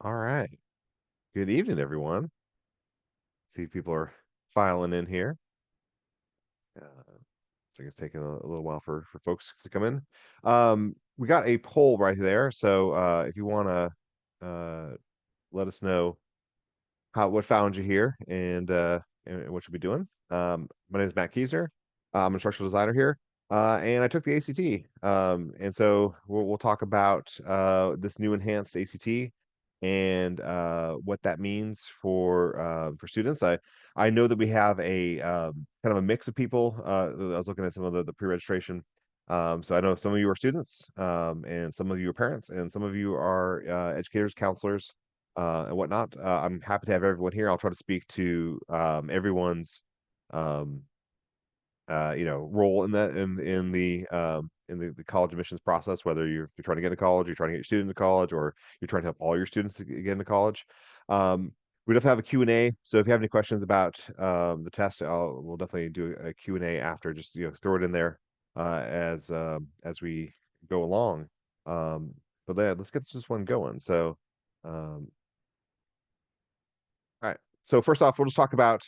All right. Good evening, everyone. See if people are filing in here. So it's taking a little while for folks to come in. We got a poll right there. So if you want to let us know what found you here and what you'll be doing. My name is Matt Kiesner. I'm an instructional designer here, and I took the ACT. And so we'll talk about this new enhanced ACT and what that means for students. I know that we have a kind of a mix of people. I was looking at some of the pre-registration. So I know some of you are students, and some of you are parents, and some of you are educators, counselors, and whatnot. I'm happy to have everyone here. I'll try to speak to everyone's um, role in that in the college admissions process, whether you're trying to get into college, you're trying to get your student into college, or you're trying to help all your students to get into college. We definitely have a Q&A, so if you have any questions about the test, we'll definitely do a Q&A after. Just throw it in there as we go along. But yeah, let's get this one going. So um, all right. So first off, we'll just talk about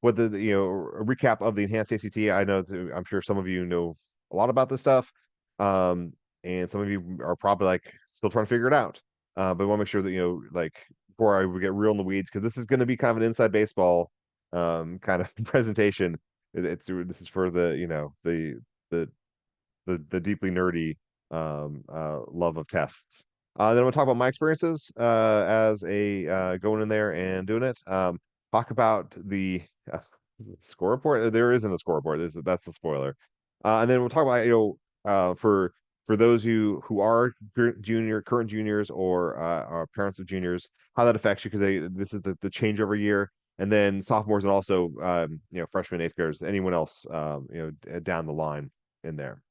what a recap of the enhanced ACT. I know I'm sure some of you know a lot about this stuff, um, and some of you are probably like still trying to figure it out. But I want to make sure that like before I get real in the weeds, because this is going to be kind of an inside baseball kind of presentation. This is for the the deeply nerdy love of tests. Then we'll talk about my experiences as a going in there and doing it. Talk about the score report. There isn't a score report. That's the spoiler. And then we'll talk about for those you who are current juniors or are parents of juniors, how that affects you because this is the changeover year. And then sophomores and also freshmen, eighth graders, anyone else down the line in there.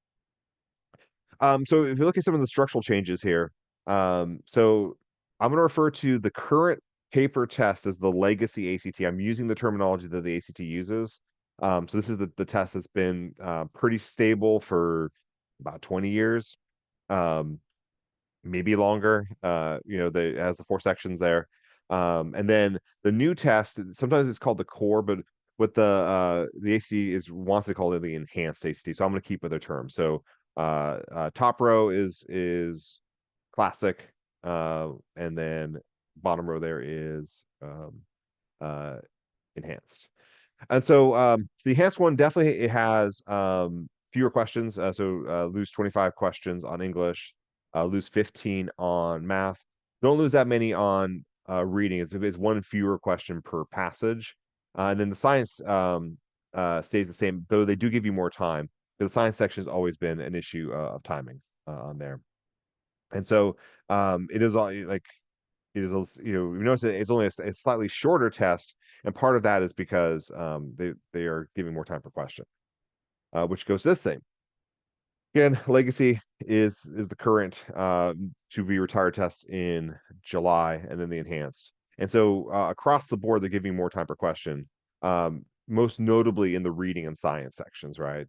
So if you look at some of the structural changes here, so I'm going to refer to the current paper test as the legacy ACT. I'm using the terminology that the ACT uses. So this is the test that's been pretty stable for about 20 years, um, maybe longer. It has the four sections there. And then the new test, sometimes it's called the core, but what the ACT wants to call it the enhanced ACT. So I'm going to keep with the term. So top row is classic, and then bottom row there is uh, enhanced. And so the enhanced one definitely it has fewer questions. So lose 25 questions on English, lose 15 on math. Don't lose that many on reading. It's one fewer question per passage. And then the science stays the same, though they do give you more time. The science section has always been an issue of timing on there. And so it is all like it is, you notice that it's only a slightly shorter test, and part of that is because they are giving more time per question, which goes to this thing. Again, legacy is the current to be retired test in July, and then the enhanced. And so across the board, they're giving more time per question, most notably in the reading and science sections, right?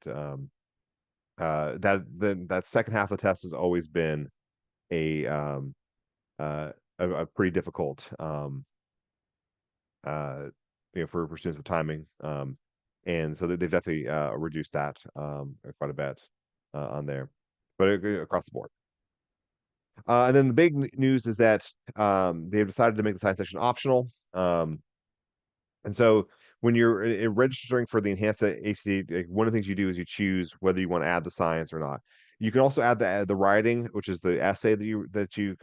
That second half of the test has always been a a pretty difficult uh, for students with timing. And so they've definitely reduced that quite a bit on there, but across the board. And then the big news is that they've decided to make the science section optional. And so when you're registering for the enhanced ACT, like, one of the things you do is you choose whether you want to add the science or not. You can also add the writing, which is the essay that you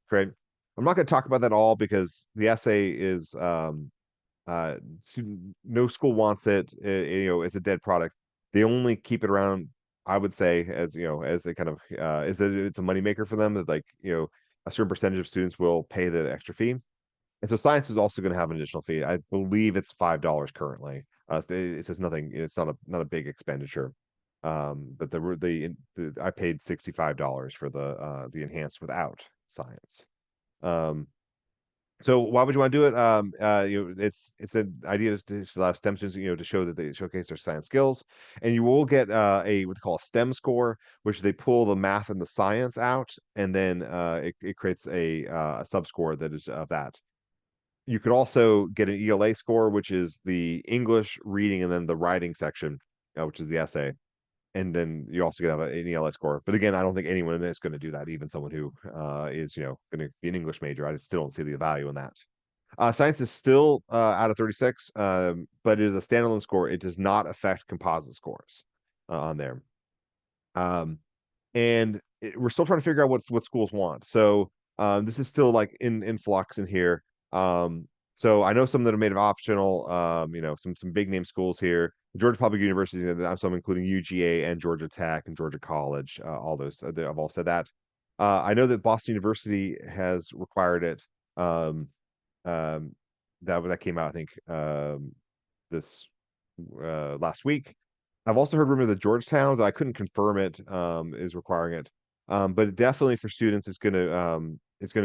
create. I'm not going to talk about that all because the essay is uh, no school wants it. It's a dead product. They only keep it around, I would say, as a kind of is that it's a moneymaker for them. That a certain percentage of students will pay the extra fee. And so science is also going to have an additional fee. I believe it's $5 currently. It's just nothing. It's not a big expenditure. But I paid $65 for the enhanced without science. Um, So why would you want to do it? It's an idea to allow STEM students, to show that they showcase their science skills, and you will get a what they call a STEM score, which they pull the math and the science out, and then it creates a sub score that is of that. You could also get an ELA score, which is the English reading and then the writing section, which is the essay, and then you also get an ELA score. But again, I don't think anyone is going to do that, even someone who is going to be an English major. I just still don't see the value in that. Science is still out of 36, but it is a standalone score. It does not affect composite scores on there. And we're still trying to figure out what schools want. So this is still like in flux in here. So I know some that are made of optional. Some big name schools here. Georgia Public University. So I'm including UGA and Georgia Tech and Georgia College. All those I've all said that. I know that Boston University has required it. Um, um, that came out, I think, this last week. I've also heard rumor that Georgetown, though I couldn't confirm it, is requiring it. But definitely for students, it's gonna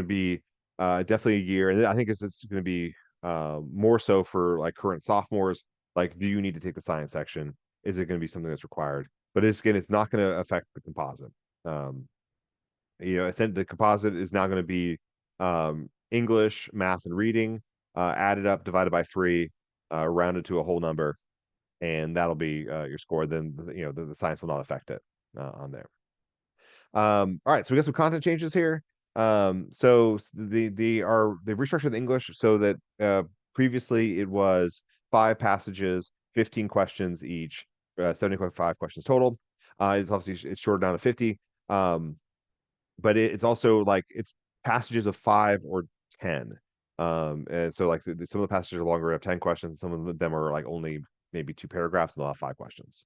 be definitely a year, and I think it's gonna be more so for like current sophomores. Like, do you need to take the science section? Is it going to be something that's required? But it's not going to affect the composite. Um, I think the composite is now going to be English, math, and reading added up, divided by three, rounded to a whole number, and that'll be your score. Then the science will not affect it on there. All right, so we got some content changes here. So they've restructured the English so that previously it was 5 passages, 15 questions each, 75 questions total. It's shorted down to 50. But it's also like it's passages of 5 or 10. And so like some of the passages are longer, have 10 questions. Some of them are like only maybe 2 paragraphs, and they'll have 5 questions.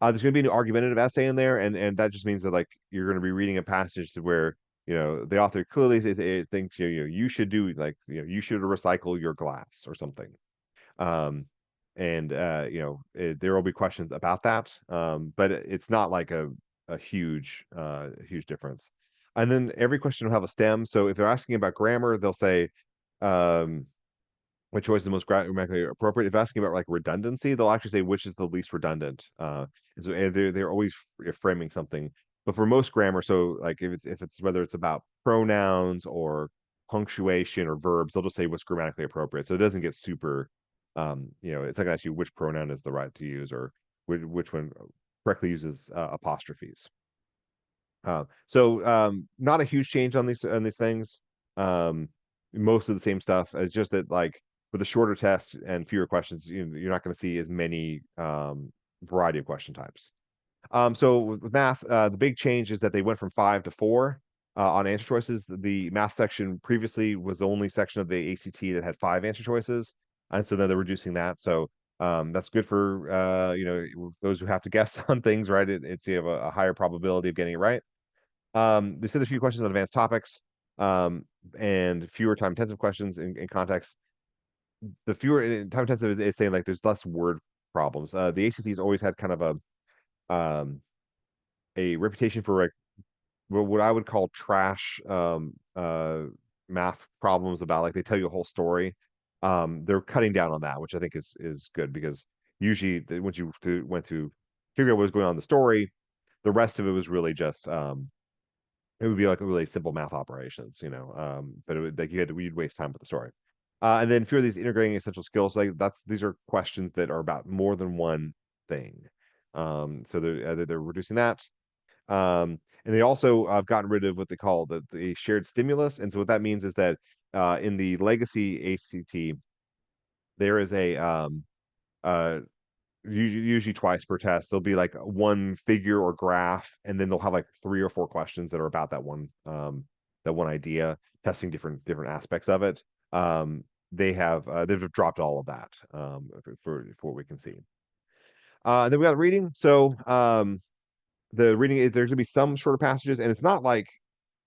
There's going to be an argumentative essay in there, and that just means that like you're going to be reading a passage to where the author clearly thinks you should do like you should recycle your glass or something. Um, and there will be questions about that, but it's not like a huge difference. And then every question will have a stem. So if they're asking about grammar, they'll say, um, what choice is the most grammatically appropriate. If asking about like redundancy, they'll actually say which is the least redundant. And they're always framing something. But for most grammar, so like if it's whether it's about pronouns or punctuation or verbs, they'll just say what's grammatically appropriate. So it doesn't get super, it's not gonna ask you which pronoun is the right to use or which one correctly uses apostrophes. So not a huge change on these things. Um, Most of the same stuff. It's just that like with a shorter test and fewer questions, you're not going to see as many variety of question types. So with math, the big change is that they went from 5 to 4 on answer choices. The math section previously was the only section of the ACT that had 5 answer choices, and so then they're reducing that. So that's good for those who have to guess on things, right? It's you have a higher probability of getting it right. They said a few questions on advanced topics, and fewer time-intensive questions in context. The fewer time-intensive is saying like there's less word problems. The ACT's always had kind of a reputation for like what I would call trash math problems about like they tell you a whole story. They're cutting down on that, which I think is good because usually once you went to figure out what was going on in the story, the rest of it was really just it would be like a really simple math operations, but it would like you'd waste time with the story. And then few of these integrating essential skills, like these are questions that are about more than one thing. So they're reducing that. And they also have gotten rid of what they call the shared stimulus. And so what that means is that in the legacy ACT, there is a usually twice per test. There'll be like one figure or graph, and then they'll have like 3 or 4 questions that are about that one idea, testing different aspects of it. They've dropped all of that for what we can see. Then we got reading. So the reading is there's gonna be some shorter passages, and it's not like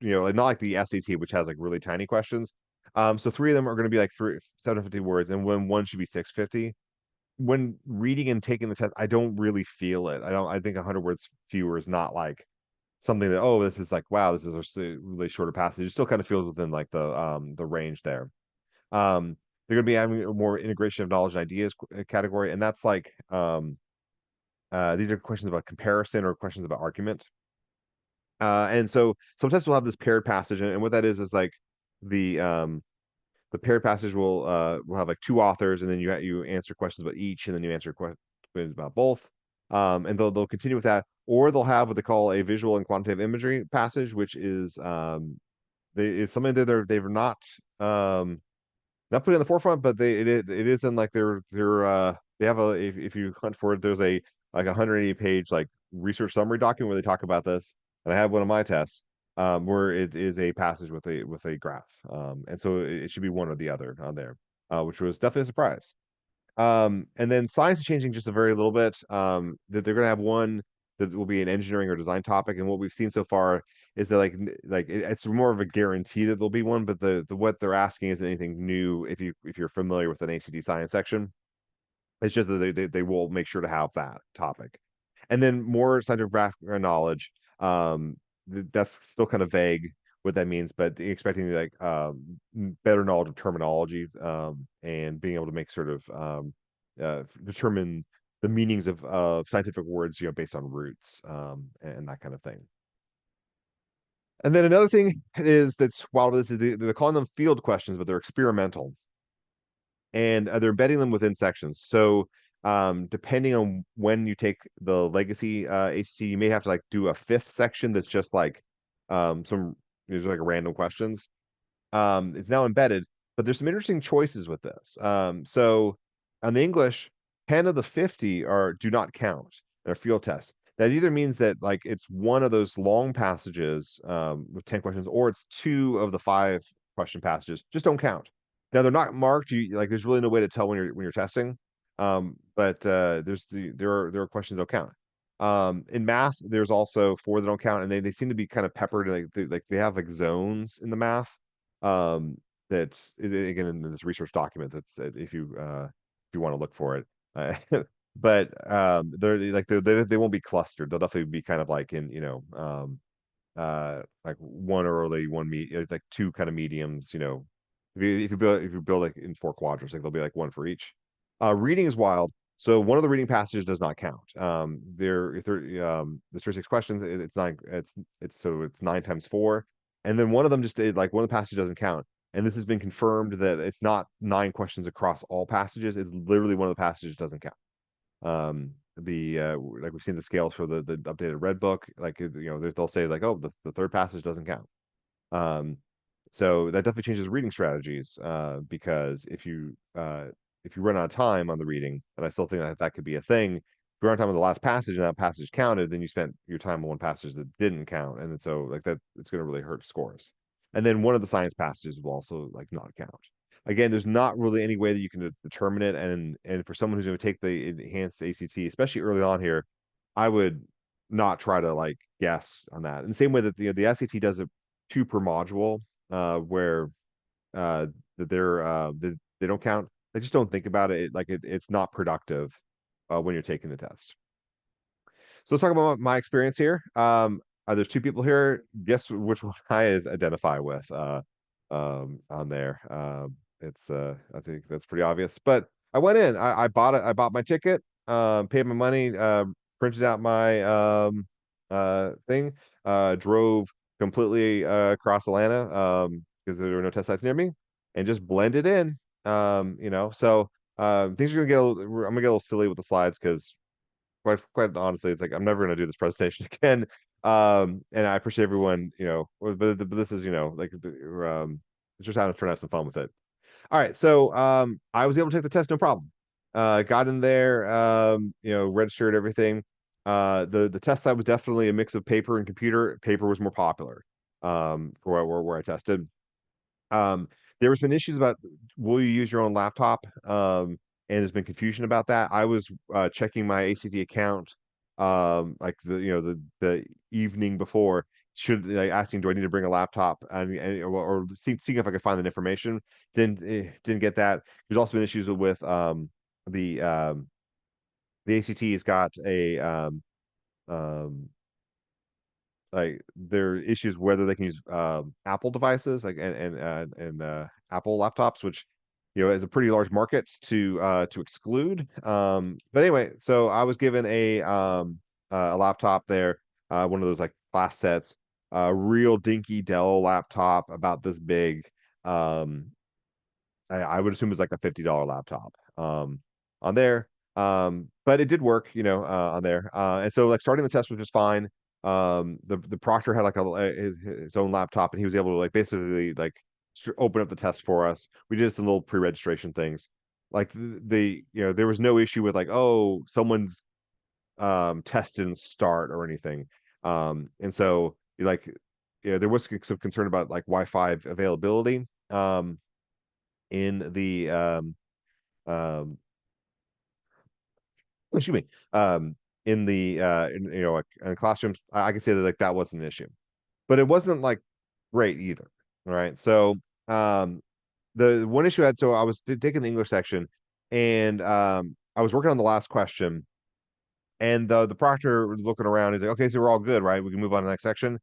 not like the SAT, which has like really tiny questions. So 3 of them are going to be like 750 words, and one should be 650. When reading and taking the test, I don't really feel it. I think 100 words fewer is not like something that, this is like, wow, this is a really shorter passage. It still kind of feels within like the range there. They're going to be having a more integration of knowledge and ideas category, and that's like these are questions about comparison or questions about argument. And so some tests will have this paired passage, and what that is like the paired passage will have like two authors, and then you answer questions about each, and then you answer questions about both. And they'll continue with that, or they'll have what they call a visual and quantitative imagery passage, which is it's something that they've not put it in the forefront, but it is in like they have a if you hunt for it, there's a like 180 page like research summary document where they talk about this, and I have one of my tests where it is a passage with a graph, and so it should be one or the other on there, which was definitely a surprise. And then science is changing just a very little bit. That they're going to have one that will be an engineering or design topic, and what we've seen so far is that it's more of a guarantee that there'll be one, but the what they're asking isn't anything new if you're familiar with an ACT science section. It's just that they will make sure to have that topic. And then more scientific background knowledge. That's still kind of vague what that means, but expecting like better knowledge of terminology and being able to make sort of determine the meanings of scientific words, based on roots and that kind of thing. And then another thing is that's while they're calling them field questions, but they're experimental, and they're embedding them within sections. So depending on when you take the legacy ACT, you may have to like do a fifth section that's just like some there's like random questions. It's now embedded, but there's some interesting choices with this. So on the English, 10 of the 50 are do not count. They're field tests. That either means that like it's one of those long passages with 10 questions, or it's two of the 5 question passages. Just don't count. Now they're not marked. There's really no way to tell when you're testing. But there are questions that don't count. In math, there's also 4 that don't count, and they seem to be kind of peppered. They have like zones in the math. That's again in this research document. That's if you want to look for it. But they won't be clustered. They'll definitely be kind of like in like one early, like 2 kind of mediums. If you build like in 4 quadrants, like there'll be like 1 for each. Reading is wild. So one of the reading passages does not count. There's 36 questions. It's 9. It's 9 times 4, and then one of them like one of the passages doesn't count. And this has been confirmed that it's not 9 questions across all passages. It's literally one of the passages doesn't count. Like we've seen the scales for the updated red book. Like they'll say like, oh, the third passage doesn't count. So that definitely changes reading strategies because if you run out of time on the reading, and I still think that could be a thing. If you run out of time on the last passage and that passage counted, then you spent your time on one passage that didn't count, and so like that it's going to really hurt scores. And then one of the science passages will also like not count. Again, there's not really any way that you can determine it, and for someone who's going to take the enhanced ACT, especially early on here, I would not try to like guess on that. In the same way that the SAT does it 2 per module, where they don't count. They just don't think about it. It's not productive when you're taking the test. So let's talk about my experience here. There's 2 people here. Guess which one I identify with on there. I think that's pretty obvious. But I went in. I bought it. I bought my ticket. Paid my money. Printed out my thing. Drove completely across Atlanta because there were no test sites near me, and just blended in. So things are gonna get I'm gonna get a little silly with the slides because quite honestly, it's like I'm never gonna do this presentation again. And I appreciate everyone, but this is just trying to have some fun with it. All right, so I was able to take the test no problem. Got in there, registered everything. The test site was definitely a mix of paper and computer. Paper was more popular for where I tested. There was been issues about will you use your own laptop, and there's been confusion about that. I was checking my ACT account like the evening before, asking do I need to bring a laptop, or seeing if I could find that information. Didn't get that. There's also been issues with the ACT has got a like there are issues whether they can use Apple devices, like and Apple laptops, which as a pretty large market to exclude. But anyway, so I was given a laptop there, one of those like class sets, a real dinky Dell laptop about this big. Um, I would assume it was like a $50 laptop on there. But it did work, on there. And so like starting the test was just fine. The proctor had like his own laptop, and he was able to like basically like open up the test for us. We did some little pre-registration things. Like there was no issue with like, oh, someone's test didn't start or anything. And so like there was some concern about like Wi-Fi availability. In the um excuse me in the like, in classrooms. I can say that like that wasn't an issue, but it wasn't like great either. All right, so um the one issue I had, so I was taking the English section, and I was working on the last question, and the proctor was looking around. He's like, okay, so we're all good, right? We can move on to the next section.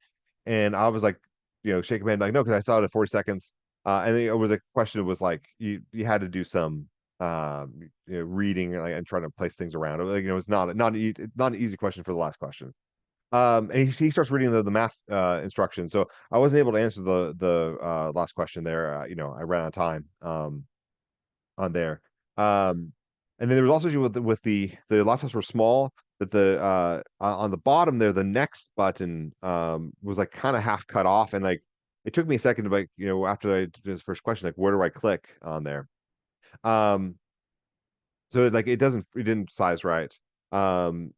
And I was like, shaking my head, like, no, because I saw it at 40 seconds. And then it was a question. It was like you had to do some reading, and trying to place things around. It was not an easy question for the last question. And he starts reading the math instructions. So I wasn't able to answer the last question there. I ran out of time on there. And then there was also issue with the laptops were small, that the on the bottom there, the next button was like kind of half cut off, and like it took me a second to like, after I did this first question, like where do I click on there? Um so like it didn't size right. Um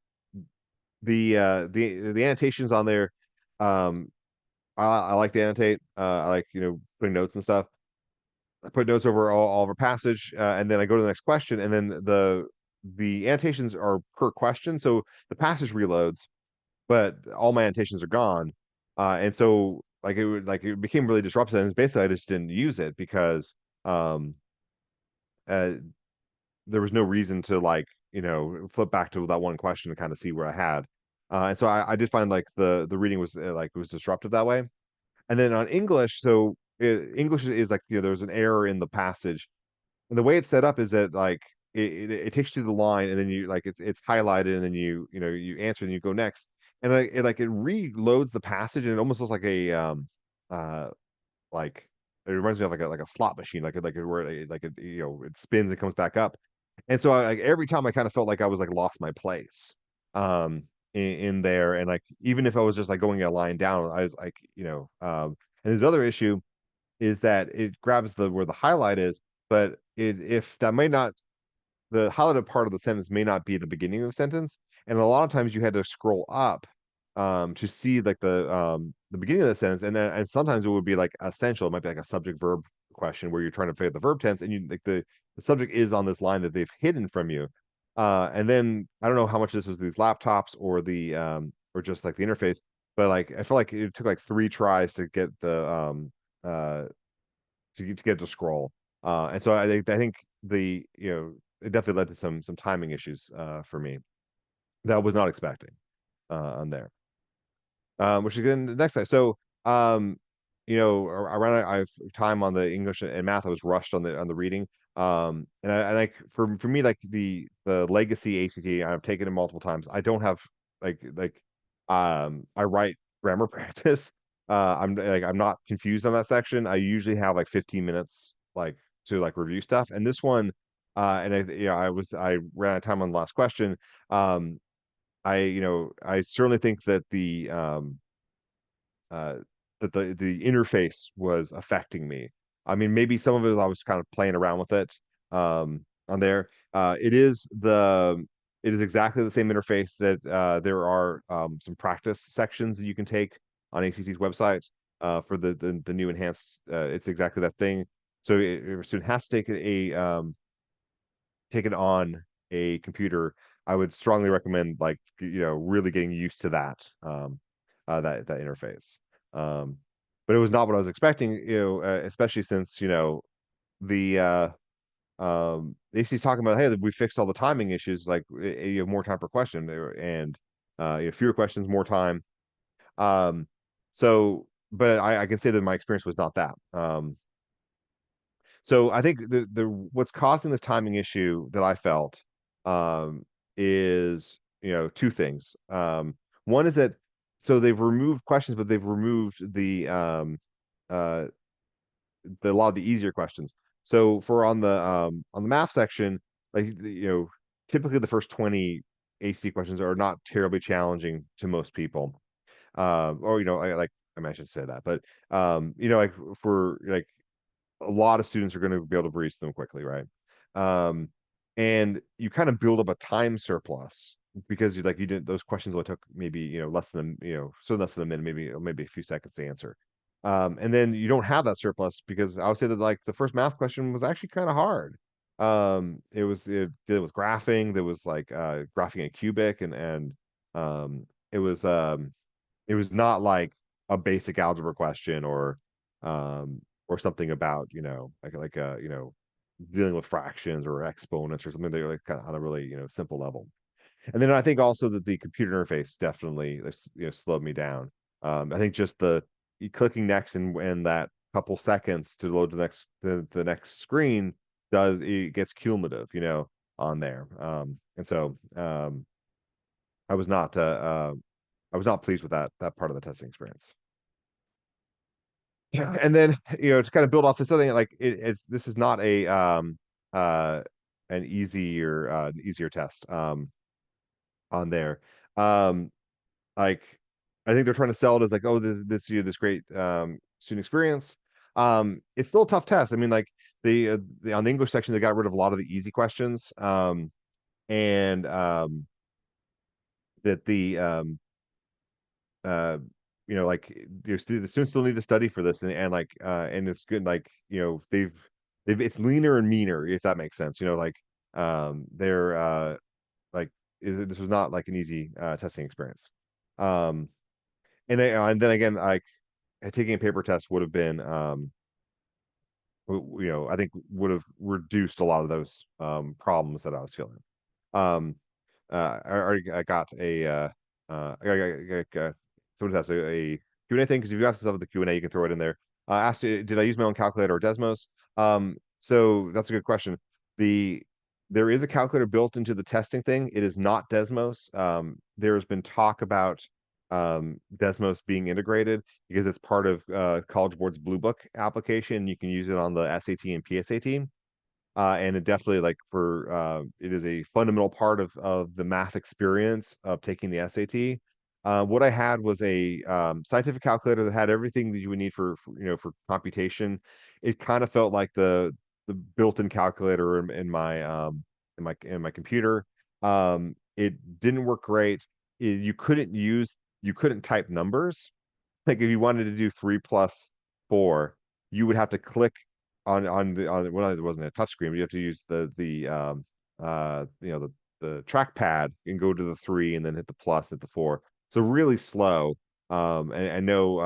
the annotations on there, um I like to annotate. I like, putting notes and stuff. I put notes over all of our passage, and then I go to the next question, and then the annotations are per question, so the passage reloads, but all my annotations are gone, and so it became really disruptive. And basically, I just didn't use it because um, uh, there was no reason to like flip back to that one question to kind of see where I had, and so I did find like the reading was like it was disruptive that way. And then on English, so English is like, there's an error in the passage. And the way it's set up is that like it takes you to the line, and then you like it's highlighted, and then you answer, and you go next. And it reloads the passage, and it almost looks like a uh like it reminds me of like a slot machine, where it spins and comes back up. And so like every time I kind of felt like I was like lost my place in there. And like even if I was just like going a line down, I was like, and his other issue is that it grabs the where the highlight is, but if that may not, the highlighted part of the sentence may not be the beginning of the sentence, and a lot of times you had to scroll up to see like the beginning of the sentence, and sometimes it would be like essential. It might be like a subject verb question where you're trying to figure the verb tense, and you like the subject is on this line that they've hidden from you. And then I don't know how much this was these laptops or the or just like the interface, but like I feel like it took like 3 tries to get the to get to scroll. And so I think it definitely led to some timing issues for me that I was not expecting on there. Which again, the next time. So, around I have time on the English and math. I was rushed on the reading. And like for me, like the legacy ACT, I've taken it multiple times. I don't have like I write grammar practice. I'm not confused on that section. I usually have like 15 minutes like to like review stuff. And this one, and I ran out of time on the last question. Um, I certainly think that uh, the interface was affecting me. I mean, maybe some of it I was kind of playing around with it on there. It is exactly the same interface that there are some practice sections that you can take on ACT's website for the new enhanced. It's exactly that thing. So if a student has to take it on a computer, I would strongly recommend like really getting used to that interface. Um, but it was not what I was expecting, especially since the AC's talking about, hey, we fixed all the timing issues, like you have more time per question, and you have fewer questions, more time. But I can say that my experience was not that. So I think the what's causing this timing issue that I felt um, is two things. One is that so they've removed questions, but they've removed uh, a lot of the easier questions. So for on the math section, like typically the first 20 AC questions are not terribly challenging to most people. Or I mean, I should say that, but like for like a lot of students are going to be able to breeze them quickly, right? Um, and you kind of build up a time surplus because you didn't those questions only took maybe less than less than a minute, maybe a few seconds to answer. And then you don't have that surplus because I would say that like the first math question was actually kind of hard. It was dealing with graphing. There was like graphing a cubic and um, it was um, it was not like a basic algebra question um or something about, dealing with fractions or exponents or something that are like kind of on a really, simple level. And then I think also that the computer interface definitely slowed me down. I think just the clicking next and that couple seconds to load the next screen does it gets cumulative, on there. And so I was not I was not pleased with that part of the testing experience. Yeah. And then to kind of build off this other thing, like this is not a uh an easier test on there. Um like I think they're trying to sell it as like, oh, this great student experience. It's still a tough test. I mean, like the on the English section they got rid of a lot of the easy questions. And that the uh like the students still need to study for this and like and it's good like they've it's leaner and meaner, if that makes sense, like they're like this was not like an easy testing experience. um and then again, like taking a paper test would have been I think would have reduced a lot of those problems that I was feeling. um I got a someone has a Q&A thing because if you ask stuff with the Q&A, you can throw it in there. Asked, did I use my own calculator or Desmos? So that's a good question. The There is a calculator built into the testing thing. It is not Desmos. There's been talk about Desmos being integrated because it's part of College Board's Blue Book application. You can use it on the SAT and PSAT. And it definitely like for it is a fundamental part of the math experience of taking the SAT. What I had was a scientific calculator that had everything that you would need for computation. It kind of felt like the built-in calculator in my computer. It didn't work great. You couldn't type numbers. Like if you wanted to do 3 plus 4, you would have to click on well, it wasn't a touch screen, but you have to use the trackpad and go to the 3 and then hit the plus at the 4. So really slow. And no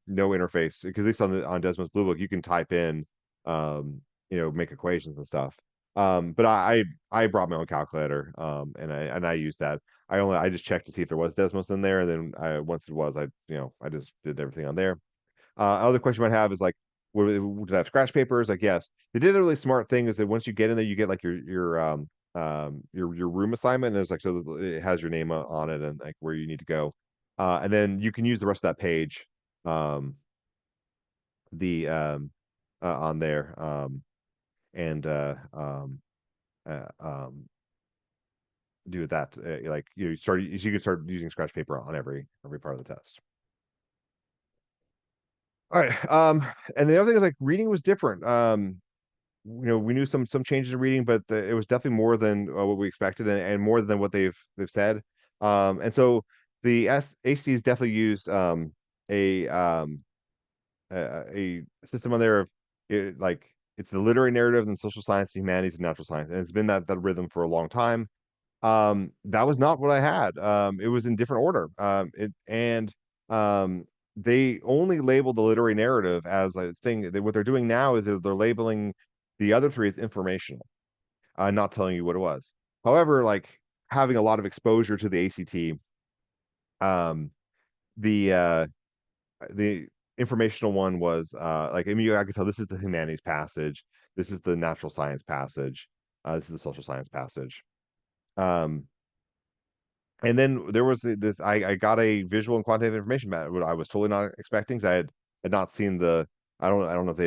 interface because at least on Desmos Blue Book you can type in make equations and stuff. But I brought my own calculator and I used that. I just checked to see if there was Desmos in there, and then once it was, I just did everything on there. Another question you might have is like, did I have scratch papers? Like, yes. They did a really smart thing is that once you get in there, you get like your room assignment, and it's like so it has your name on it and like where you need to go, and then you can use the rest of that page, um, the on there, and uh, um, do that. Like you can start using scratch paper on every part of the test. All right. And the other thing is like reading was different. We knew some changes in reading, but it was definitely more than what we expected and more than what they've said. And so the AC has definitely used a um a system on there of like it's the literary narrative and social science, humanities, and natural science, and it's been that rhythm for a long time. That was not what I had. It was in different order. Um, they only labeled the literary narrative as a thing. What they're doing now is they're labeling the other three as informational, not telling you what it was. However, like having a lot of exposure to the ACT, um, the informational one was like I mean I could tell this is the humanities passage. this is the natural science passage, this is the social science passage. Um, and then there was this. I got a visual and quantitative information map, what I was totally not expecting. 'Cause had not seen the. I don't know if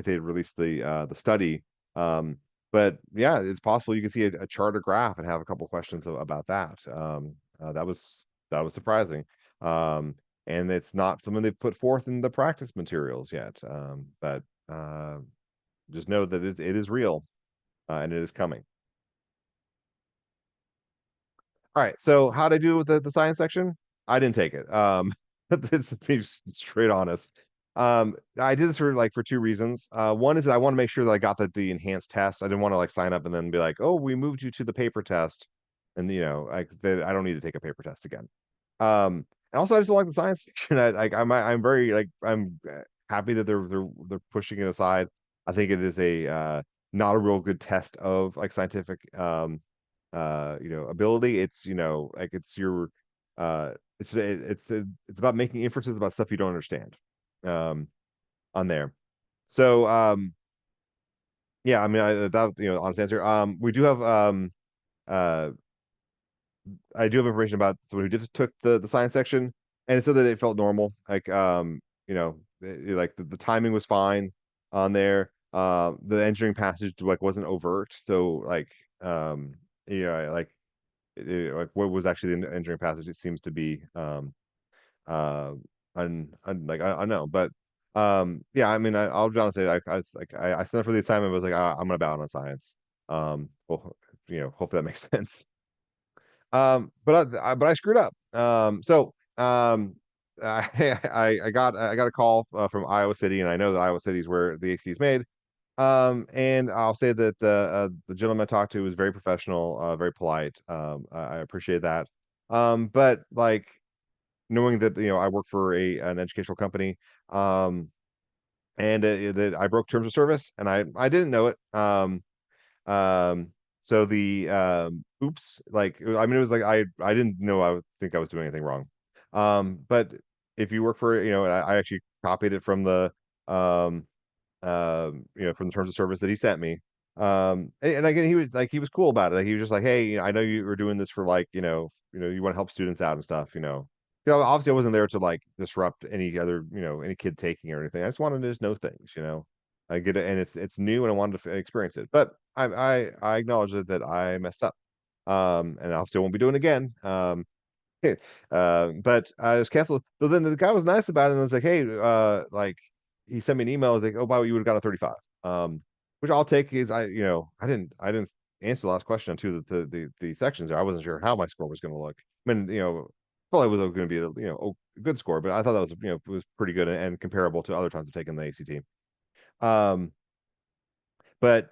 they had released the study. Um, but yeah, it's possible you can see a chart or graph and have a couple questions about that. That was surprising. Um, and it's not something they've put forth in the practice materials yet. But just know that it is real, and it is coming. All right. So how did I do with the science section? I didn't take it. This to be straight honest. I did this for two reasons. One is that I want to make sure that I got the enhanced test. I didn't want to like sign up and then be like, oh, we moved you to the paper test, and like that I don't need to take a paper test again. And also I just don't like the science section. I'm very like I'm happy that they're pushing it aside. I think it is a not a real good test of like scientific ability. It's like it's your it's about making inferences about stuff you don't understand um on there. So yeah, I mean that honest answer. We do have uh I do have information about someone who just took the science section, and it said that it felt normal. Like like the timing was fine on there. The engineering passage like wasn't overt, so like like like what was actually the engineering passage, it seems to be uh like I don't know, but yeah, I mean I'll be honest, I was like I signed up for the assignment, but was like I'm gonna bow out on science. Well, hopefully that makes sense. But I screwed up. I got a call from Iowa City, and I know that Iowa City is where the AC is made. And I'll say that the gentleman I talked to was very professional, very polite. I appreciate that. But like knowing that I work for an educational company, and that I broke terms of service, and I didn't know it. Um, so the oops, like I mean, it was like I didn't know I would think I was doing anything wrong. But if you work for I actually copied it from the um from the terms of service that he sent me. And again, he was cool about it. Like, he was just like, hey, I know you were doing this for like, you want to help students out and stuff, obviously I wasn't there to like disrupt any other, any kid taking or anything. I just wanted to just know things. I get it, and it's new, and I wanted to experience it. But I acknowledge that I messed up. And obviously I won't be doing it again. But I was canceled. So then the guy was nice about it and was like, hey, like he sent me an email. He's like, oh, wow, you would have got a 35. Which I'll take is I didn't answer the last question on two of the sections there. I wasn't sure how my score was going to look. I mean, probably was going to be a good score, but I thought that was it was pretty good and comparable to other times I've taken the ACT. Um, but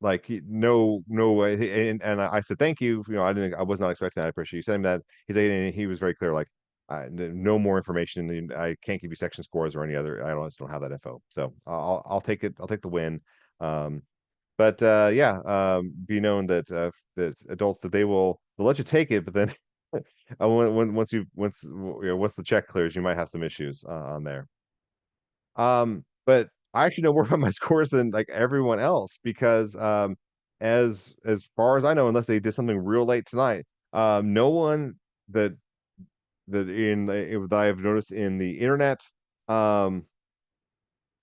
like no way, and I said thank you. I was not expecting that. I appreciate you sending that. He was very clear, like no more information, and I can't give you section scores or any other. I just don't have that info, so I'll take it. I'll take the win. um but yeah, be known that adults, that they'll let you take it, but then once the check clears, you might have some issues on there. But I actually know more about my scores than like everyone else, because as far as I know, unless they did something real late tonight, no one that that I have noticed in the internet, um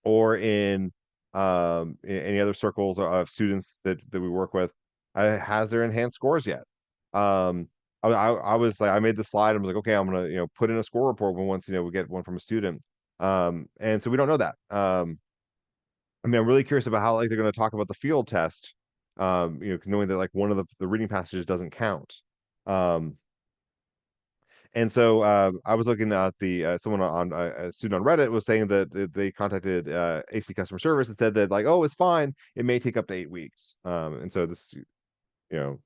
or in any other circles of students that we work with, has their enhanced scores yet. Um I was like, I made the slide. I was like, okay, I'm gonna put in a score report when once we get one from a student. And so we don't know that. I mean, I'm really curious about how like they're going to talk about the field test. Knowing that like one of the reading passages doesn't count. Um, and so I was looking at the someone on a student on Reddit was saying that they contacted AC customer service and said that like, oh, it's fine. It may take up to 8 weeks. And so this, you know,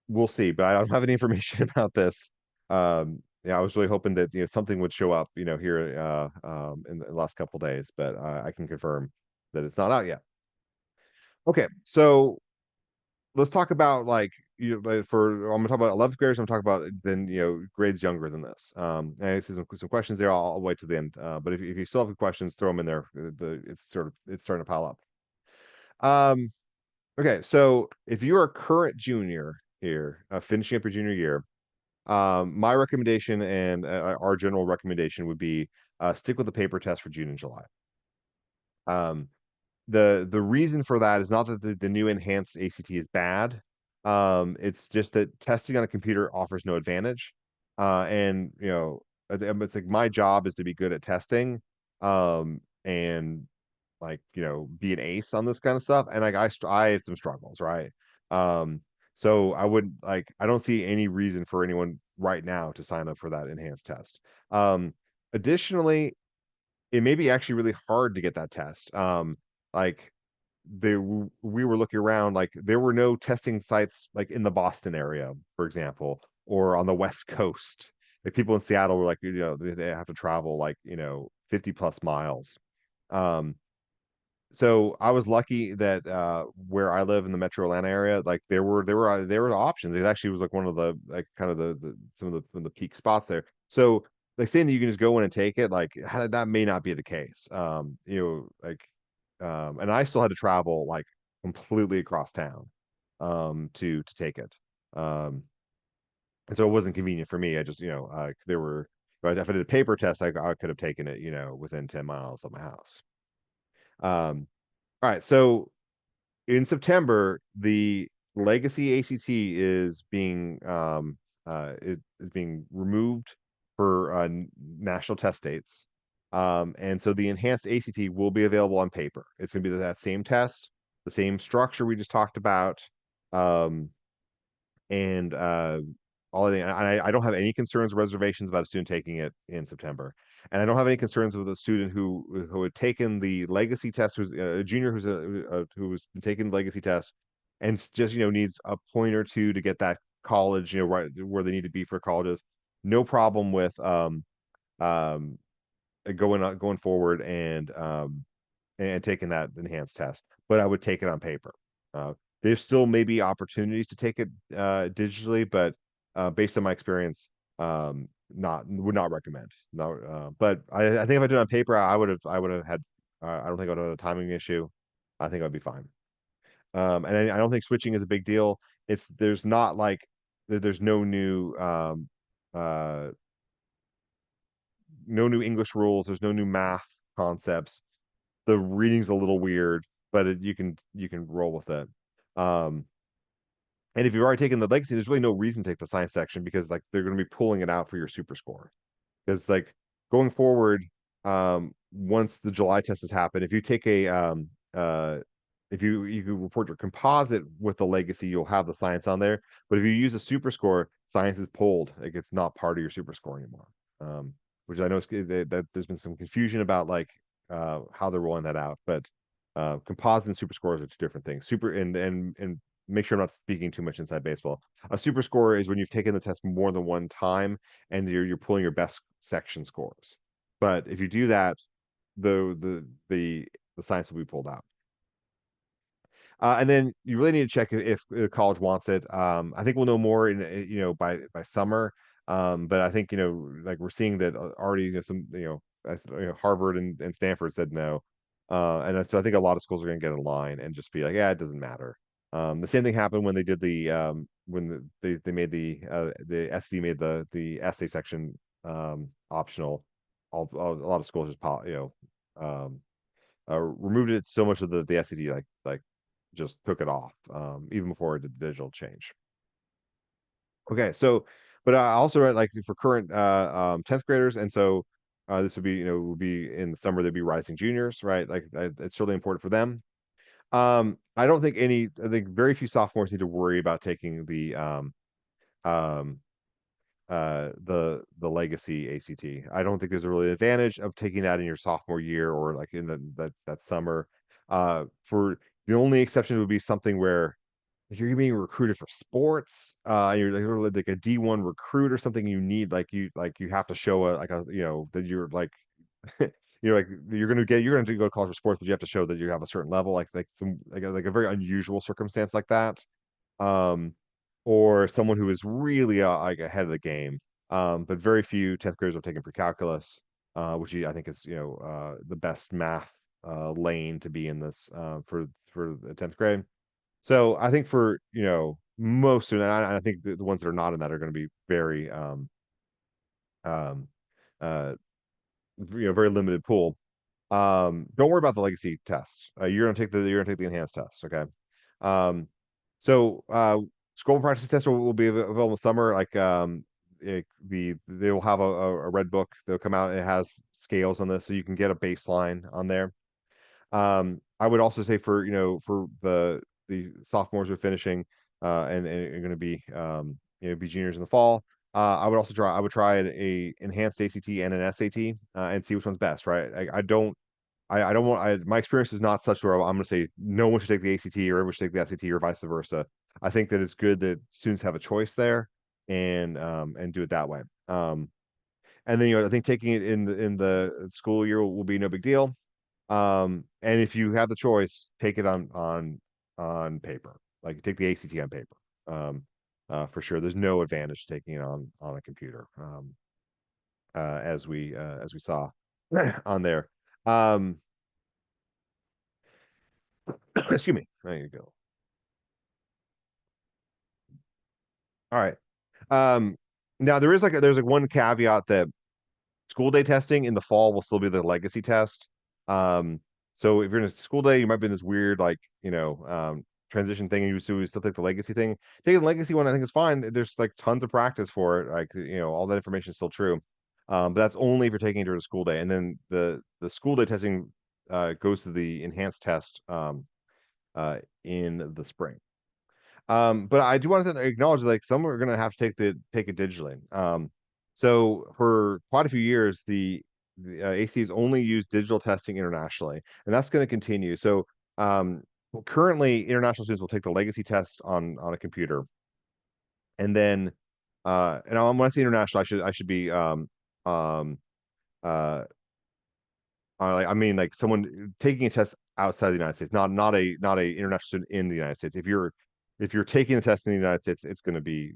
we'll see. But I don't have any information about this. Yeah, I was really hoping that something would show up, here in the last couple days, but I can confirm that it's not out yet. Okay, so let's talk about like I'm gonna talk about 11th graders. I'm talking about then grades younger than this. And I see some questions there. I'll wait to the end. But if you still have questions, throw them in there. It's starting to pile up. Um, okay, so if you're a current junior here, finishing up your junior year, my recommendation and our general recommendation would be stick with the paper test for June and July. Um, the reason for that is not that the new enhanced ACT is bad. It's just that testing on a computer offers no advantage. And it's like my job is to be good at testing, and like be an ace on this kind of stuff. And like I had some struggles, right? Um, so I don't see any reason for anyone right now to sign up for that enhanced test. Additionally, it may be actually really hard to get that test. Like we were looking around, like there were no testing sites like in the Boston area, for example, or on the West Coast. Like people in Seattle were like, they have to travel like 50 plus miles. Um, so I was lucky that where I live in the Metro Atlanta area, like there were options. It actually was like one of the like kind of some of the peak spots there. So like saying that you can just go in and take it, like that may not be the case. And I still had to travel like completely across town to take it. Um, and so it wasn't convenient for me. I just there were, but if I did a paper test, I could have taken it within 10 miles of my house. Um, all right, so in September, the legacy ACT is being removed for national test dates. And so the enhanced ACT will be available on paper. It's going to be that same test, the same structure we just talked about. Um, and all of the, I don't have any concerns or reservations about a student taking it in September, and I don't have any concerns with a student who had taken the legacy test, who's a junior who's been taking the legacy test, and just needs a point or two to get that college right where they need to be for colleges. No problem with um going forward and taking that enhanced test, but I would take it on paper. There still may be opportunities to take it digitally, but based on my experience, not would not recommend. No, but I think if I did it on paper, I would have had. I don't think I would have had a timing issue. I think I'd be fine. And I don't think switching is a big deal. There's not like there's uh, no new English rules. There's no new math concepts. The reading's a little weird, but you can roll with it. Um, and if you've already taken the legacy, there's really no reason to take the science section because like they're going to be pulling it out for your super score. Because like going forward, once the July test has happened, if you take if you report your composite with the legacy, you'll have the science on there. But if you use a super score, science is pulled. Like it's not part of your super score anymore. Which I know that there's been some confusion about like how they're rolling that out. But composite and super scores are two different things. Super and make sure I'm not speaking too much inside baseball. A super score is when you've taken the test more than one time and you're pulling your best section scores. But if you do that, the science will be pulled out. And then you really need to check if the college wants it. I think we'll know more in by summer. But I think like we're seeing that already some Harvard and Stanford said no. And so I think a lot of schools are going to get in line and just be like, yeah, it doesn't matter. The same thing happened when they did they made the SD made the essay section optional. A lot of schools just removed it so much of the SAT like just took it off even before the digital change. Okay, so but I also read like for current 10th graders, and so this would be in the summer they'd be rising juniors, right? Like it's really important for them. I think very few sophomores need to worry about taking um the legacy ACT. I don't think there's a really advantage of taking that in your sophomore year or like in that summer. For the only exception would be something where if you're being recruited for sports, you're like a D1 recruit or something, you need you have to show that you're like like you're gonna go to college for sports, but you have to show that you have a certain level, like some like a very unusual circumstance like that. Um, or someone who is really like ahead of the game. But very few 10th graders have taken pre-calculus, which I think is the best math lane to be in this for the 10th grade. So I think for most students, and I think the ones that are not in that are going to be very um, uh, very limited pool. Don't worry about the legacy tests. You're gonna take the enhanced tests. Okay. Um, so scroll practice test will be available in the summer. Like they will have a red book. They'll come out. It has scales on this, so you can get a baseline on there. I would also say for for the sophomores who are finishing and are going to be be juniors in the fall. I would try a enhanced ACT and an SAT and see which one's best. Right. I don't want my experience is not such where I'm going to say no one should take the ACT or everyone should take the SAT or vice versa. I think that it's good that students have a choice there and do it that way. And then I think taking it in the school year will be no big deal. And if you have the choice, take it on paper. Like take the ACT on paper. For sure. There's no advantage to taking it on a computer. As we saw on there. Um, excuse me. There you go. All right. Um, now there's like one caveat that school day testing in the fall will still be the legacy test. Um, so if you're in a school day, you might be in this weird transition thing, and you still take the legacy thing. Taking the legacy one, I think is fine. There's like tons of practice for it. Like all that information is still true. But that's only if you're taking it during a school day, and then the school day testing goes to the enhanced test in the spring. But I do want to acknowledge like some are going to have to take it digitally. So for quite a few years, the AC has only used digital testing internationally, and that's going to continue. So currently, international students will take the legacy test on a computer, and then and when I say international, I should be um, uh, I mean like someone taking a test outside the United States, not a international student in the United States. If you're taking the test in the United States, it's going to be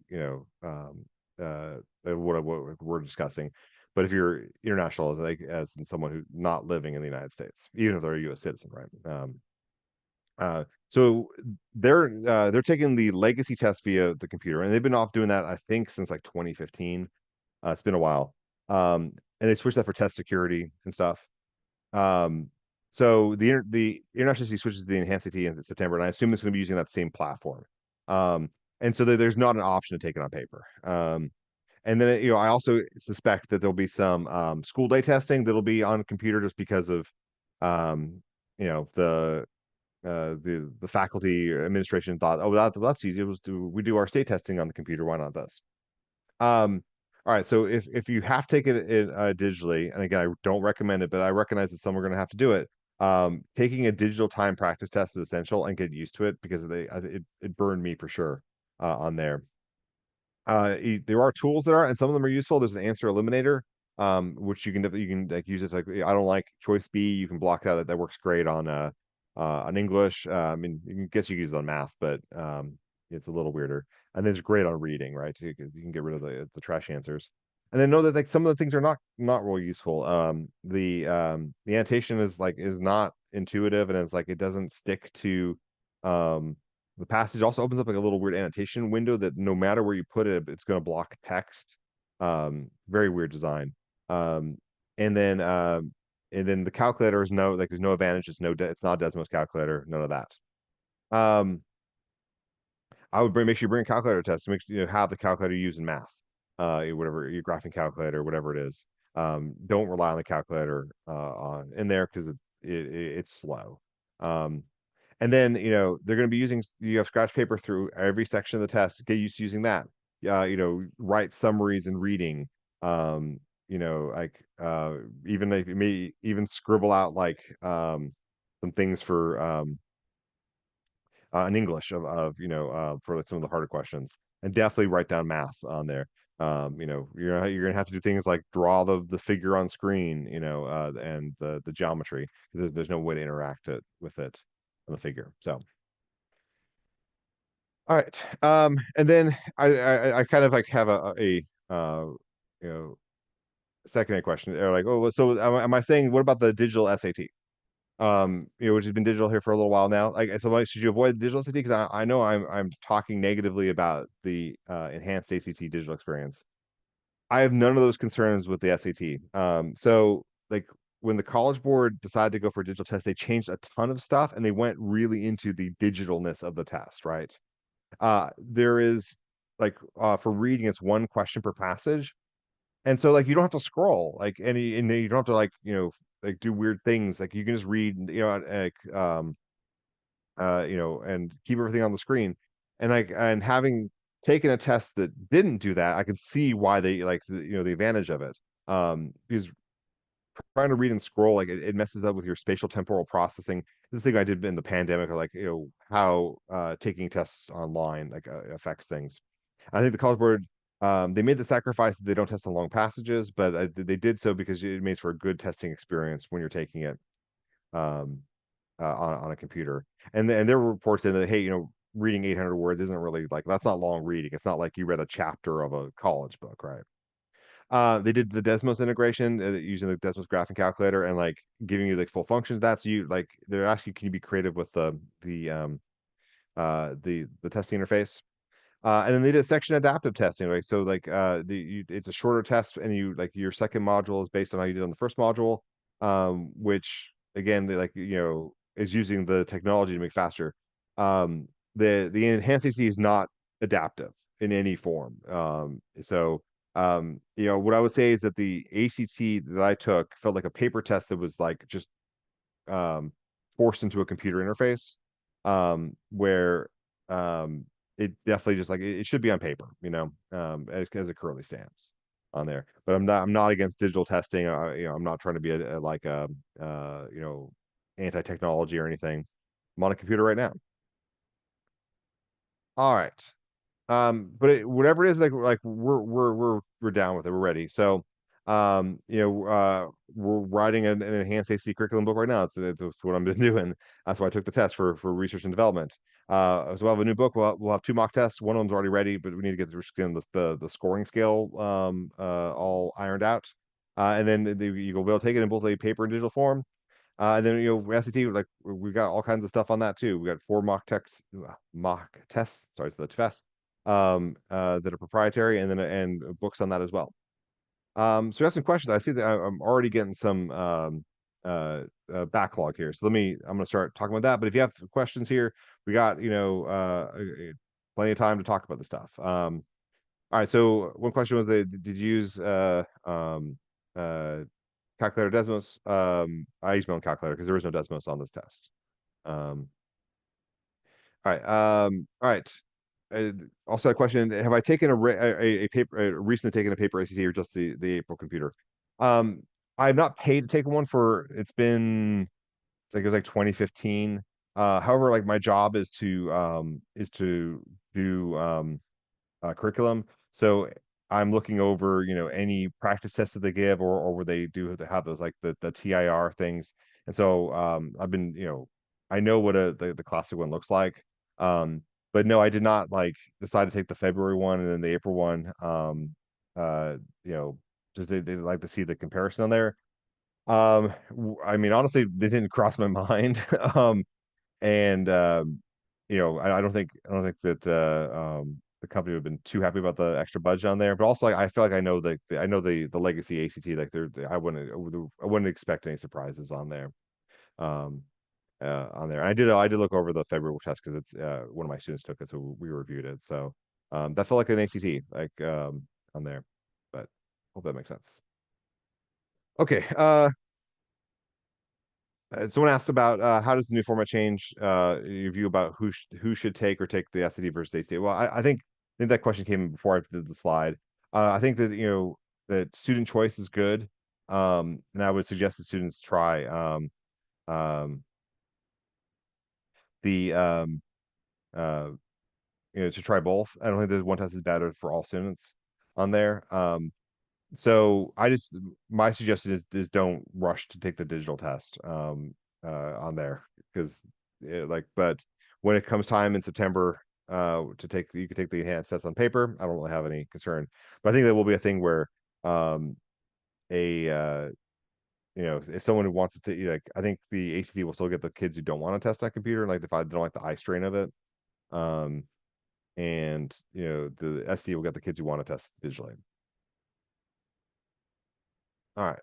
what we're discussing. But if you're international, as in someone who's not living in the United States, even if they're a U.S. citizen, right? So they're taking the legacy test via the computer, and they've been off doing that I think since like 2015. It's been a while, and they switched that for test security and stuff. Um, so the international C switches to the enhanced AT in September, and I assume it's going to be using that same platform. Um, and so there's not an option to take it on paper. And then I also suspect that there'll be some school day testing that'll be on computer just because of um, you know the the faculty administration thought, oh, that's easy. We do our state testing on the computer. Why not this? Um, all right. So if you have to take it digitally, and again, I don't recommend it, but I recognize that some are going to have to do it. Taking a digital time practice test is essential and get used to it because it burned me for sure on there. There are tools that are, and some of them are useful. There's an answer eliminator, which you can like use it. Like I don't like choice B. You can block that. That works great on English. I mean, guess you can use it on math, but it's a little weirder. And then it's great on reading, right? So you can get rid of the trash answers. And then know that like some of the things are not really useful. The annotation is not intuitive, and it's like it doesn't stick to um the passage. Also opens up like a little weird annotation window that no matter where you put it, it's going to block text. Very weird design. Um, and then the calculator is there's no advantage. It's not a Desmos calculator. None of that. Um, I would make sure you bring a calculator test to make sure have the calculator you use in math, whatever your graphing calculator, whatever it is. Don't rely on the calculator on in there because it's slow. Um, and then they're going to be using you have scratch paper through every section of the test. Get used to using that. Write summaries and reading. Like even like may even scribble out like some things for in English for like some of the harder questions, and definitely write down math on there. You're gonna have to do things like draw the figure on screen, and the geometry. There's no way to interact with it on the figure. So, all right, and then I kind of like have a you know secondary question. They're like, oh, so am I saying what about the digital SAT? which has been digital here for a little while now. Like, so should you avoid digital ACT? Because I know I'm talking negatively about the enhanced ACT digital experience. I have none of those concerns with the SAT. So like when the College Board decided to go for a digital test, they changed a ton of stuff and they went really into the digitalness of the test, right? There is like for reading, it's one question per passage. And so like you don't have to scroll like any and you don't have to like, like do weird things. Like you can just read, like and keep everything on the screen. And having taken a test that didn't do that, I can see why they like the advantage of it. Because trying to read and scroll, like it messes up with your spatial temporal processing. This thing I did in the pandemic, or like how taking tests online like affects things. I think the College Board they made the sacrifice that they don't test on long passages, but they did so because it makes for a good testing experience when you're taking it. Um, on a computer. And there were reports in that, hey, reading 800 words isn't really like that's not long reading. It's not like you read a chapter of a college book, right? They did the Desmos integration using the Desmos graphing calculator and like giving you like full functions. That's you like they're asking, can you be creative with the testing interface? And then they did section adaptive testing, right? So like it's a shorter test, and you like your second module is based on how you did on the first module, which again they like is using the technology to make faster. Um, the enhanced AC is not adaptive in any form. What I would say is that the ACT that I took felt like a paper test that was like just um, forced into a computer interface, where it definitely just like it should be on paper, as it currently stands on there. But I'm not against digital testing. I'm not trying to be like a anti-technology or anything. I'm on a computer right now. All right. But whatever it is, like we're down with it. We're ready. So, we're writing an enhanced AC curriculum book right now. It's what I've been doing. That's why I took the test for research and development. So we'll have a new book. We'll have two mock tests. One of them's already ready, but we need to get the scoring scale all ironed out. And then you will be able to take it in both a paper and digital form. And then SAT, like we've got all kinds of stuff on that too. We got four mock tests. Sorry, to the test that are proprietary, and books on that as well. So we have some questions. I see that I'm already getting some backlog here. So I'm going to start talking about that. But if you have questions here, we got plenty of time to talk about the stuff. All right. So one question was, did you use calculator Desmos? I used my own calculator because there was no Desmos on this test. All right. All right. Also a question: have I taken a paper recently taken a paper ACT or just the April computer? Um, I have not paid to take one for it's been like it was like 2015. However, like my job is to do curriculum. So I'm looking over, any practice tests that they give, or where they do have those like the TIR things. And so I've been, I know what the classic one looks like. But no, I did not like decide to take the February one and then the April one. Uh, you know, just they like to see the comparison on there. I mean, honestly, they didn't cross my mind. And I don't think that the company would have been too happy about the extra budget on there. But also, like, I feel like I know the legacy ACT. Like, I wouldn't expect any surprises on there. Um, on there. And I did look over the February test because it's one of my students took it, so we reviewed it. So that felt like an ACT like on there. But hope that makes sense. Okay. Someone asked about how does the new format change your view about who should take or take the SAT versus ACT? Well, I think that question came before I did the slide. I think that that student choice is good, and I would suggest that students try um, the uh, to try both. I don't think there's one test is better for all students on there. So my suggestion is don't rush to take the digital test on there because but when it comes time in September you can take the enhanced test on paper. I don't really have any concern, but I think that will be a thing where um, a if someone who wants to, like, I think the ACT will still get the kids who don't want to test on computer, like if I don't like the eye strain of it. Um, and the SC will get the kids who want to test digitally. All right.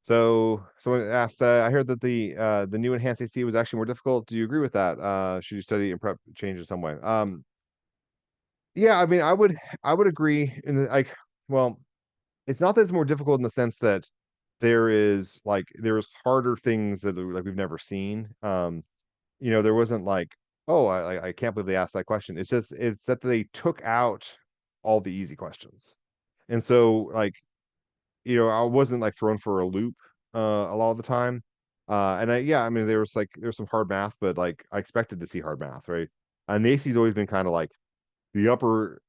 So someone asked, I heard that the new enhanced ACT was actually more difficult. Do you agree with that? Should you study and prep change in some way? Yeah, I mean, I would agree in like, well, it's not that it's more difficult in the sense that there's harder things that like we've never seen. There wasn't like, oh, I can't believe they asked that question. It's that they took out all the easy questions. And so like, I wasn't like thrown for a loop a lot of the time. And I mean, there was some hard math, but like I expected to see hard math, right? And the AC's always been kind of like the upper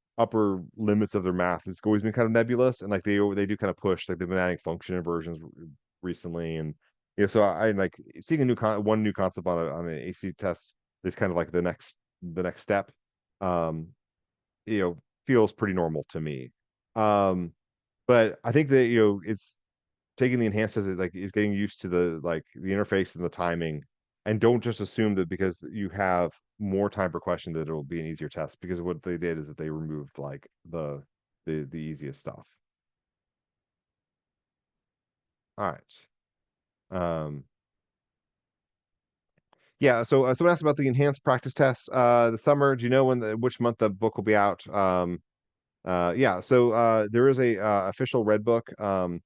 limits of their math has always been kind of nebulous, and like they do kind of push, like they've been adding function inversions recently, and so I like seeing one new concept on an AC test is kind of like the next step. Um, feels pretty normal to me. Um, but I think that it's taking the enhanced as it like is getting used to the interface and the timing, and don't just assume that because you have more time per question that it'll be an easier test, because what they did is that they removed like the easiest stuff. All right. Um, yeah, so someone asked about the enhanced practice tests the summer. Do you know which month the book will be out? Yeah, so there is a official red book. I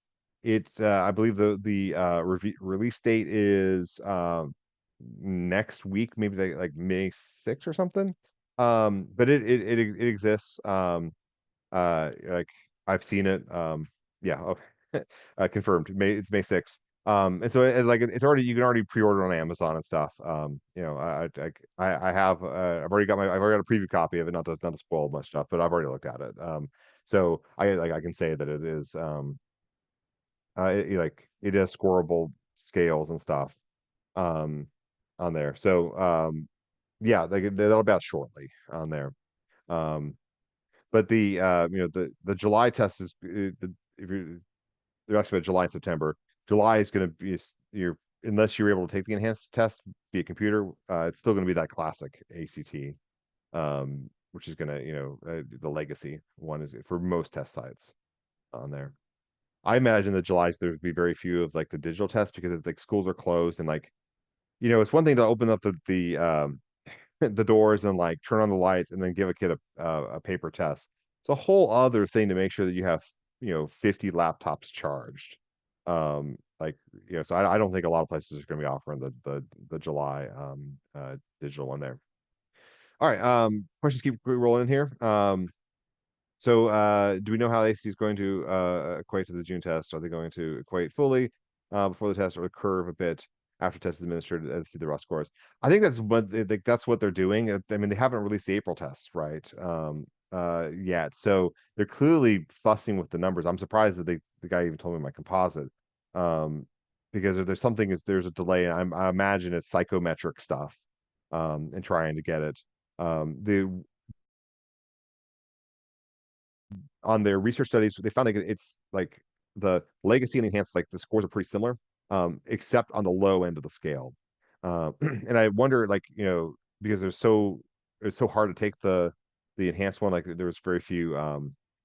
believe the release date is next week, maybe like May 6th or something. But it exists. Like I've seen it. Yeah, oh, confirmed. It's May 6th. And so like it's already, you can already pre-order on Amazon and stuff. I have I've already got a preview copy of it, not to spoil much stuff, but I've already looked at it. So I can say that it is like it has scoreable scales and stuff um on there. So yeah, that'll be out shortly on there. Um, but the July test is if they're actually about July and September. July is going to be you're unless you're able to take the enhanced test via computer, it's still going to be that classic ACT, which is going to the legacy one is for most test sites on there. I imagine that July there would be very few of like the digital tests because it's like schools are closed, and like it's one thing to open up the the doors and like turn on the lights and then give a kid a paper test. It's a whole other thing to make sure that you have 50 laptops charged. Like so I don't think a lot of places are going to be offering the July digital one there. All right, questions keep rolling in here. So do we know how AC is going to equate to the June test? Are they going to equate fully before the test, or curve a bit after test is administered and see the raw scores? I think that's what they're doing. I mean, they haven't released the April tests, right? Yet. So they're clearly fussing with the numbers. I'm surprised that the guy even told me my composite. Because there's a delay, and I imagine it's psychometric stuff and trying to get it. The On their research studies, they found like it's like the legacy and the enhanced, like the scores are pretty similar, except on the low end of the scale. And I wonder, like, because it's so hard to take the enhanced one, like there was very few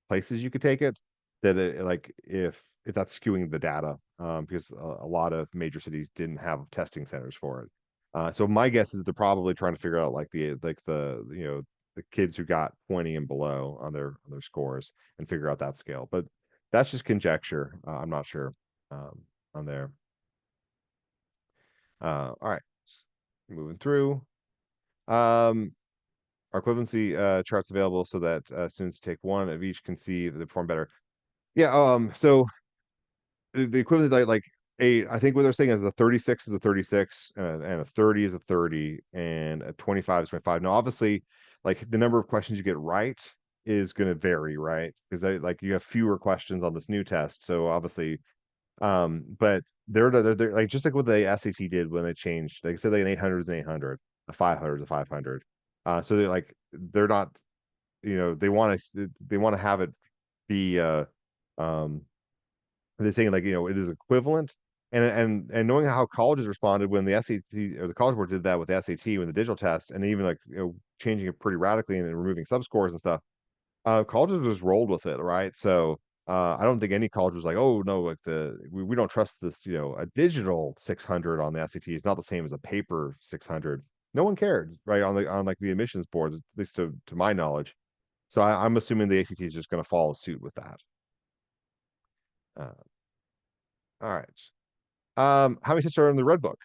places you could take it, that like if that's skewing the data, because a lot of major cities didn't have testing centers for it. So my guess is they're probably trying to figure out like the kids who got 20 and below on their scores and figure out that scale. But that's just conjecture. I'm not sure on there. All right, moving through. Um, our equivalency charts available so that students take one of each can see they perform better. Yeah. So the equivalent like I think what they're saying is a 36 is a 36 and a 30 is a 30 and a 25 is 25. Now, obviously, like the number of questions you get right is going to vary, right? Because like you have fewer questions on this new test, so obviously, but they're like just like what the SAT did when they changed. They said like an 800 is an 800, a 500 is a 500. So they're not, they want to have it be um they're saying like, it is equivalent. And knowing how colleges responded when the SAT or the College Board did that with the SAT, with the digital test, and even like, changing it pretty radically and removing subscores and stuff, colleges just rolled with it, right? So I don't think any college was like, oh no, like we don't trust this, a digital 600 on the SAT is not the same as a paper 600. No one cared, right? On like the admissions board, at least to my knowledge. So I'm assuming the ACT is just going to follow suit with that. Uh, all right. How many tests are in the red book?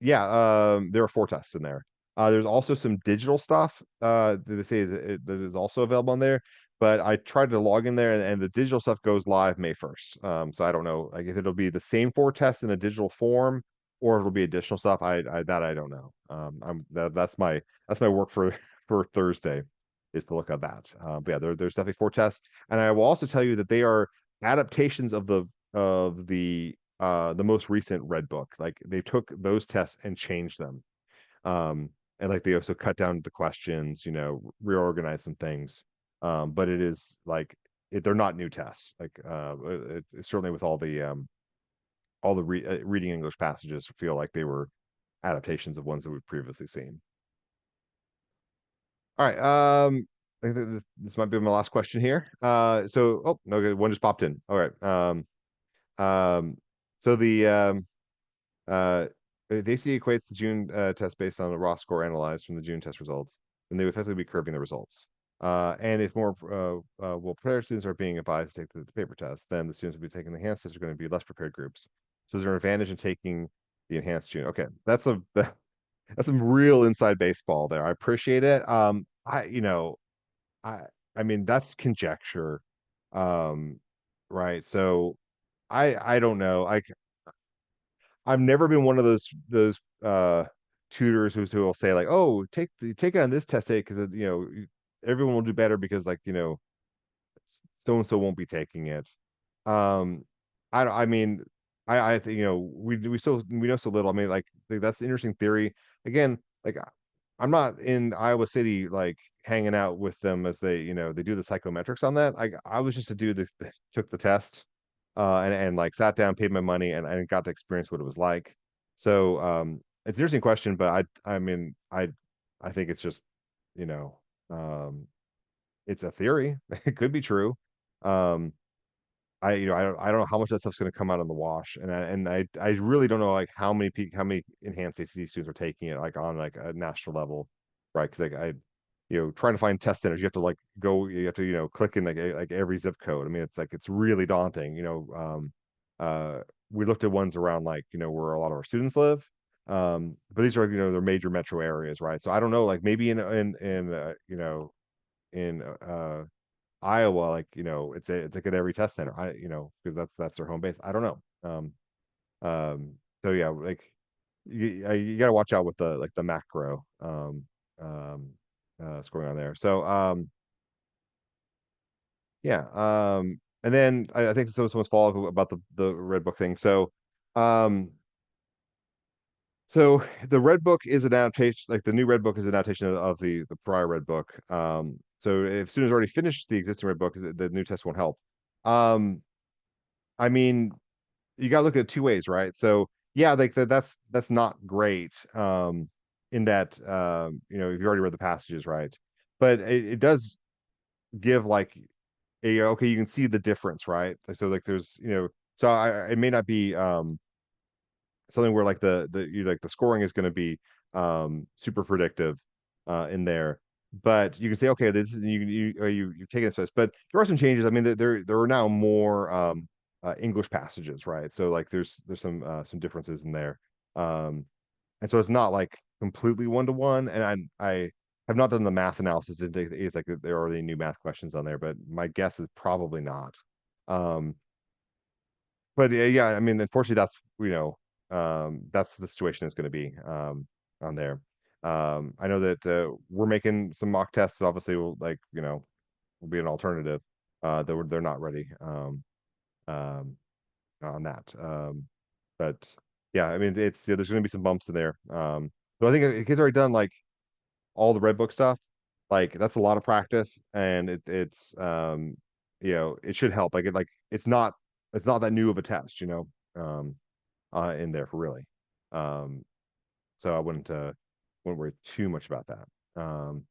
Yeah, there are 4 tests in there. There's also some digital stuff that they say that is also available on there. But I tried to log in there, and the digital stuff goes live May 1st. So I don't know, like if it'll be the same 4 tests in a digital form, or if it'll be additional stuff. I don't know. That's my work for for Thursday, is to look at that. But yeah, there's definitely 4 tests, and I will also tell you that they are adaptations of the most recent red book. Like they took those tests and changed them. And like they also cut down the questions, reorganized some things. But it is like they're not new tests. Like it's certainly with all the reading English passages feel like they were adaptations of ones that we've previously seen. All right. I think this might be my last question here. Oh no, okay, one just popped in. All right. Um, so uh, the ACT equates the June test based on the raw score analyzed from the June test results, and they would effectively be curving the results. And if more well prepared students are being advised to take the paper test, then the students will be taking the enhanced test are going to be less prepared groups. So is there an advantage in taking the enhanced June? Okay, that's some real inside baseball there. I appreciate it. I I mean that's conjecture, um, right? So I don't know. I've never been one of those tutors who will say like, oh, take it on this test take because everyone will do better because like so and so won't be taking it. Um, I mean, I think we know so little. I mean, like, that's an interesting theory. Again, like I'm not in Iowa City like hanging out with them as they do the psychometrics on that. I was just a dude that took the test, and like sat down, paid my money, and got to experience what it was like. So it's an interesting question, but I mean I think it's just you know um it's a theory. It could be true. Um, I don't know how much of that stuff's going to come out on the wash, and I really don't know like how many enhanced ACT students are taking it like on like a national level, right? Because like trying to find test centers, you have to like you have to click in like every zip code. I mean, it's really daunting. We looked at ones around like where a lot of our students live, but these are they're major metro areas, right? So I don't know, like maybe in Iowa, like it's like at every test center. Because that's their home base. I don't know. So yeah, like you got to watch out with the macro um scoring on there. So yeah, and then I think someone's follow up about the red book thing. So the red book is an adaptation, like the new red book is an adaptation of the prior red book. So if students already finished the existing red book, the new test won't help. Um, I mean, you got to look at it 2 ways, right? So yeah, like that's not great. In that if you already read the passages, right? But it does give like okay, you can see the difference, right? So like there's so it may not be something where like like the scoring is going to be super predictive in there, but you can say okay, this is you've taken this test, but there are some changes. I mean, there are now more English passages, right? So like there's some differences in there, and so it's not like completely one to one. And I have not done the math analysis to think it's like there are any new math questions on there, but my guess is probably not. Um, but yeah, I mean, unfortunately, that's the situation is going to be on there. I know that we're making some mock tests. Obviously, will be an alternative. They're not ready um, on that. But yeah, I mean, there's going to be some bumps in there. So I think if kids already done like all the red book stuff, like that's a lot of practice, and it should help. Like it's not it's not that new of a test, in there for really. Um, so I wouldn't worry too much about that. All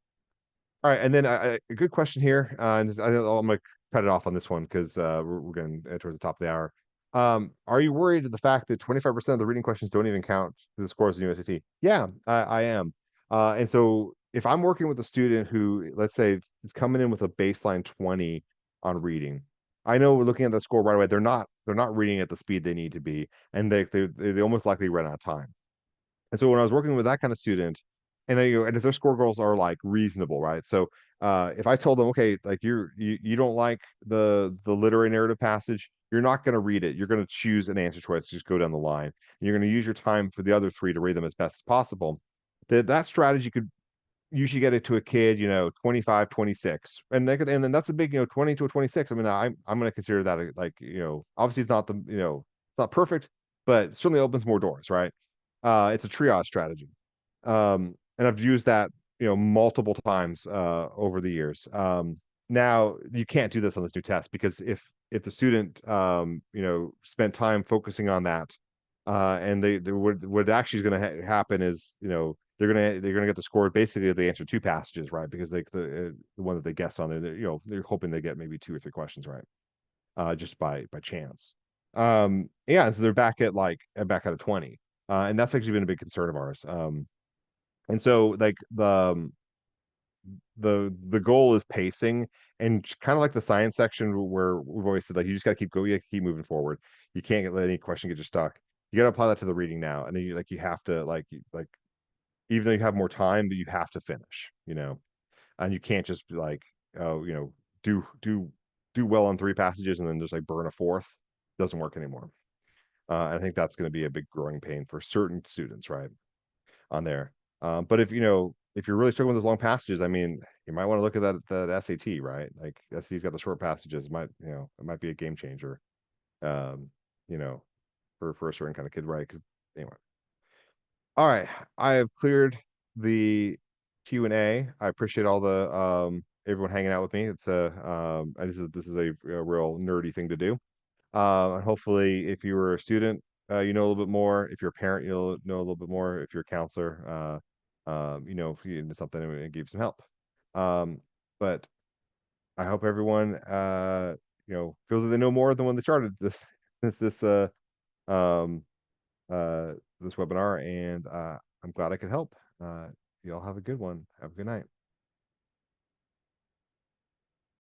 right, and then a good question here, and I'm gonna cut it off on this one because we're getting towards the top of the hour. Are you worried of the fact that 25% of the reading questions don't even count to the scores in USAT? Yeah, I am. And so if I'm working with a student who, let's say, is coming in with a baseline 20 on reading, I know we're looking at the score right away. They're not reading at the speed they need to be, and they almost likely run out of time. And so when I was working with that kind of student, and if their score goals are like reasonable, right? So if I told them, okay, like you don't like the literary narrative passage, you're not going to read it. You're going to choose an answer choice, just go down the line. And you're going to use your time for the other three to read them as best as possible. That strategy could usually get it to a kid, 25, 26. And then that's a big, 20 to a 26. I mean, I'm going to consider that like, obviously it's not it's not perfect, but it certainly opens more doors, right? It's a triage strategy. And I've used that, multiple times over the years. Now you can't do this on this new test because if the student spent time focusing on that, and they what actually is going to happen is, they're gonna get the score basically if they answer two passages right, because the one that they guessed on it, they're hoping they get maybe two or three questions right, just by chance. Yeah, and so they're back at a 20, and that's actually been a big concern of ours. And so like the goal is pacing, and kind of like the science section where we've always said like you just got to keep going, you keep moving forward. You can't let any question get you stuck. You got to apply that to the reading now, and then you have to even though you have more time, but you have to finish, and you can't just be like, oh, do well on three passages and then just like burn a fourth. Doesn't work anymore. I think that's going to be a big growing pain for certain students, right, on there. But if you're really struggling with those long passages, I mean, you might want to look at that SAT, right? Like SAT's got the short passages. It might be a game changer, um, you know, for a certain kind of kid, right? Because anyway, all right, I have cleared the Q&A. I appreciate all the everyone hanging out with me. It's this is a real nerdy thing to do. And hopefully, if you were a student, you know a little bit more. If you're a parent, you'll know a little bit more. If you're a counselor, if you into something and give you some help. But I hope everyone, feels that they know more than when they started this um, this webinar, and I'm glad I could help. You all have a good one. Have a good night.